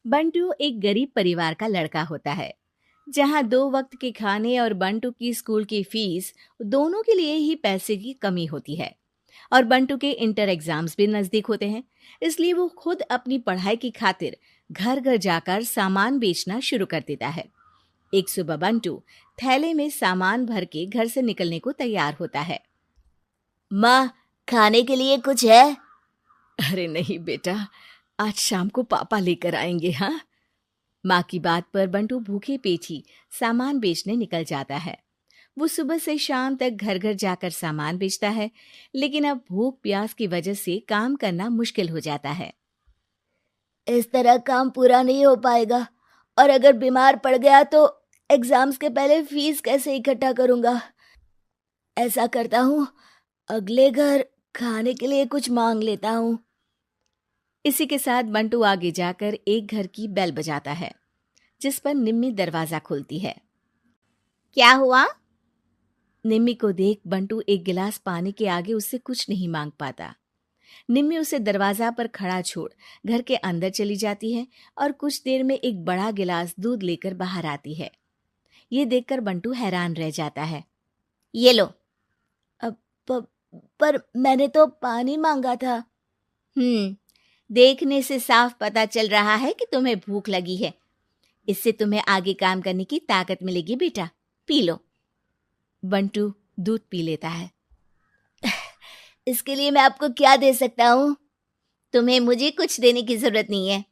बंटू एक गरीब परिवार का लड़का होता है, जहां 2 वक्त के खाने और बंटू की स्कूल की फीस दोनों के लिए ही पैसे की कमी होती है। और बंटू के इंटर एग्जाम्स भी नजदीक होते हैं, इसलिए वो खुद अपनी पढ़ाई की खातिर घर घर जाकर सामान बेचना शुरू कर देता है। एक सुबह बंटू थैले में सामान भर के घर से निकलने को तैयार होता है। माँ, खाने के लिए कुछ है? अरे नहीं बेटा, आज शाम को पापा लेकर आएंगे। हाँ, माँ की बात पर बंटू भूखे पेट ही सामान बेचने निकल जाता है। वो सुबह से शाम तक घर घर जाकर सामान बेचता है, लेकिन अब भूख प्यास की वजह से काम करना मुश्किल हो जाता है। इस तरह काम पूरा नहीं हो पाएगा, और अगर बीमार पड़ गया तो एग्जाम्स के पहले फीस कैसे इकट्ठा करूंगा? ऐसा करता हूँ, अगले घर खाने के लिए कुछ मांग लेता हूँ। इसी के साथ बंटू आगे जाकर एक घर की बेल बजाता है, जिस पर निम्मी दरवाजा खोलती है। क्या हुआ? निम्मी को देख बंटू एक गिलास पानी के आगे उससे कुछ नहीं मांग पाता। निम्मी उसे दरवाजा पर खड़ा छोड़ घर के अंदर चली जाती है और कुछ देर में एक बड़ा गिलास दूध लेकर बाहर आती है। ये देखकर बंटू हैरान रह जाता है। ये लो। अब पर मैंने तो पानी मांगा था। देखने से साफ पता चल रहा है कि तुम्हें भूख लगी है। इससे तुम्हें आगे काम करने की ताकत मिलेगी बेटा, पी लो। बंटू दूध पी लेता है। इसके लिए मैं आपको क्या दे सकता हूँ? तुम्हें मुझे कुछ देने की जरूरत नहीं है।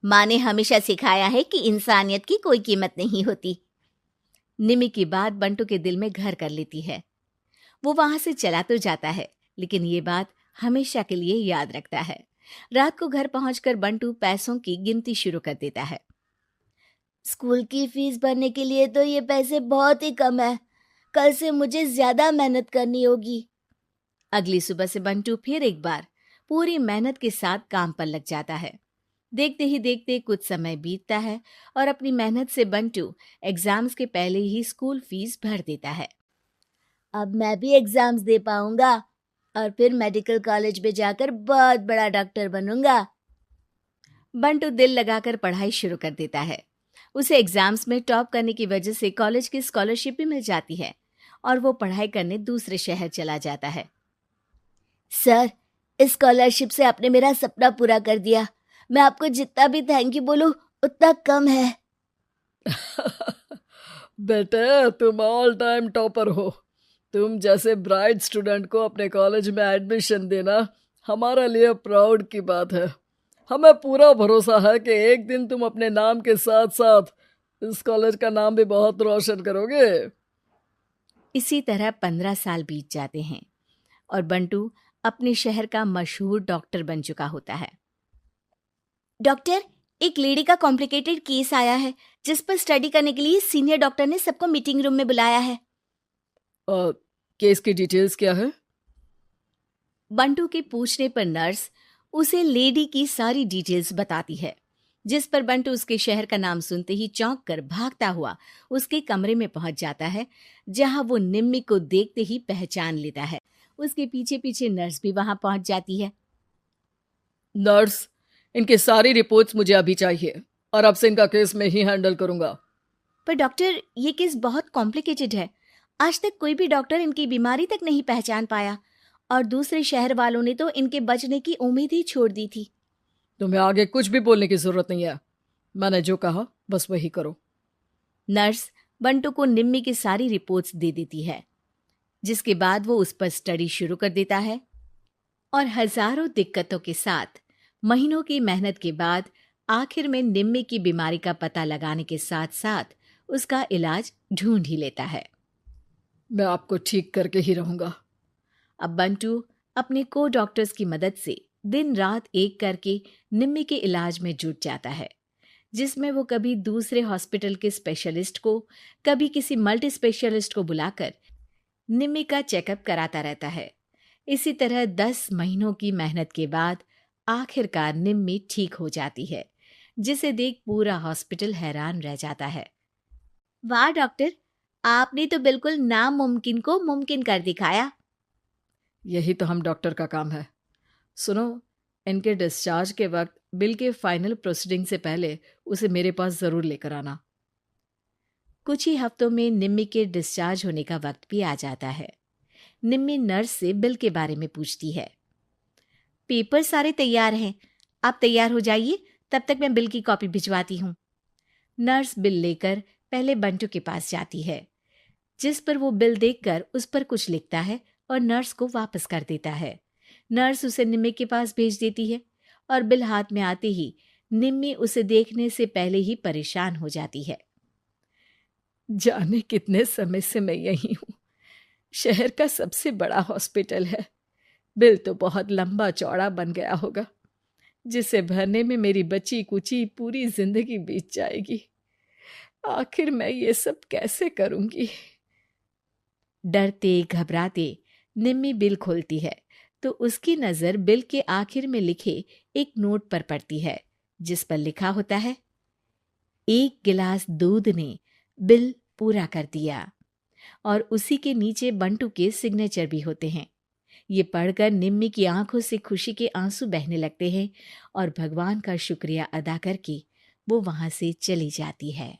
माँ ने हमेशा सिखाया है कि इंसानियत की कोई कीमत नहीं होती। निमी की बात बंटू के दिल में घर कर लेती है। वो वहां से चला तो जाता है, लेकिन ये बात हमेशा के लिए याद रखता है। रात को घर पहुंचकर बंटू पैसों की गिनती शुरू कर देता है। स्कूल की फीस भरने के लिए तो ये पैसे बहुत ही कम है। कल से मुझे ज्यादा मेहनत करनी होगी। अगली सुबह से बंटू फिर एक बार पूरी मेहनत के साथ काम पर लग जाता है। देखते ही देखते कुछ समय बीतता है और अपनी मेहनत से बंटू एग्जाम्स के पहले ही स्कूल फीस भर देता है। अब मैं भी एग्जाम्स दे पाऊंगा और फिर मेडिकल कॉलेज में जाकर बहुत बड़ा डॉक्टर बनूंगा। बंटू दिल लगाकर पढ़ाई शुरू कर देता है। उसे एग्जाम्स में टॉप करने की वजह से कॉलेज की स्कॉलरशिप भी मिल जाती है और वो पढ़ाई करने दूसरे शहर चला जाता है। सर, इस स्कॉलरशिप से आपने मेरा सपना पूरा कर दिया। मैं आपको जितना भी थैंक यू बोलूं उतना कम है। बेटे, तुम ऑल टाइम टॉपर हो। तुम जैसे ब्राइट स्टूडेंट को अपने कॉलेज में एडमिशन देना हमारे लिए प्राउड की बात है। हमें पूरा भरोसा है कि एक दिन तुम अपने नाम के साथ साथ इस कॉलेज का नाम भी बहुत रोशन करोगे। इसी तरह 15 साल बीत जाते हैं और बंटू अपने शहर का मशहूर डॉक्टर बन चुका होता है। डॉक्टर, एक लेडी का कॉम्प्लिकेटेड केस आया है, जिस पर स्टडी करने के लिए सीनियर डॉक्टर ने सबको मीटिंग रूम में बुलाया है। केस की डिटेल्स क्या है? बंटू के पूछने पर नर्स उसे लेडी की सारी डिटेल्स बताती है, जिस पर बंटू उसके शहर का नाम सुनते ही चौंक कर भागता हुआ उसके कमरे में पहुंच जाता है, जहां वो निम्मी को देखते ही पहचान लेता है। उसके पीछे पीछे नर्स भी वहां पहुंच जाती है। नर्स, इनकी सारी रिपोर्ट्स मुझे अभी चाहिए और अब से इनका केस मैं ही हैंडल करूंगा। पर डॉक्टर, ये केस बहुत कॉम्प्लिकेटेड है। आज तक कोई भी डॉक्टर इनकी बीमारी तक नहीं पहचान पाया और दूसरे शहर वालों ने तो इनके बचने की उम्मीद ही छोड़ दी थी। तुम्हें आगे कुछ भी बोलने की जरूरत नहीं है। मैंने जो कहा बस वही करो। नर्स बंटू को निम्मी की सारी रिपोर्ट्स दे देती है, जिसके बाद वो उस पर स्टडी शुरू कर देता है और हजारों दिक्कतों के साथ महीनों की मेहनत के बाद आखिर में निम्मी की बीमारी का पता लगाने के साथ साथ उसका इलाज ढूंढ ही लेता है। मैं आपको ठीक करके ही रहूंगा। अब बंटू अपने को डॉक्टर्स की मदद से दिन रात एक करके निम्मी के इलाज में जुट जाता है, जिसमें वो कभी दूसरे हॉस्पिटल के स्पेशलिस्ट को, कभी किसी मल्टी स्पेशलिस्ट को बुलाकर निम्मी का चेकअप कराता रहता है। इसी तरह 10 महीनों की मेहनत के बाद आखिरकार निम्मी ठीक हो जाती है, जिसे देख पूरा हॉस्पिटल हैरान रह जाता है। वाह डॉक्टर, आपने तो बिल्कुल नामुमकिन को मुमकिन कर दिखाया। यही तो हम डॉक्टर का काम है। सुनो, इनके डिस्चार्ज के वक्त बिल के फाइनल प्रोसीडिंग से पहले उसे मेरे पास ज़रूर लेकर आना। कुछ ही हफ्तों में निम्मी के डिस्चार्ज होने का वक्त भी आ जाता है। निम्मी नर्स से बिल के बारे में पूछती है। पेपर सारे तैयार हैं, आप तैयार हो जाइए, तब तक मैं बिल की कॉपी भिजवाती हूँ। नर्स बिल लेकर पहले बंटू के पास जाती है, जिस पर वो बिल देखकर उस पर कुछ लिखता है और नर्स को वापस कर देता है। नर्स उसे निम्मी के पास भेज देती है और बिल हाथ में आते ही निम्मी उसे देखने से पहले ही परेशान हो जाती है। जाने कितने समय से मैं यही हूँ। शहर का सबसे बड़ा हॉस्पिटल है। बिल तो बहुत लंबा चौड़ा बन गया होगा, जिसे भरने में मेरी बची कुची पूरी जिंदगी बीत जाएगी। आखिर मैं ये सब कैसे करूंगी? डरते घबराते निम्मी बिल खोलती है तो उसकी नज़र बिल के आखिर में लिखे एक नोट पर पड़ती है, जिस पर लिखा होता है, 1 गिलास दूध ने बिल पूरा कर दिया। और उसी के नीचे बंटू के सिग्नेचर भी होते हैं। ये पढ़कर निम्मी की आंखों से खुशी के आंसू बहने लगते हैं और भगवान का शुक्रिया अदा करके वो वहां से चली जाती है।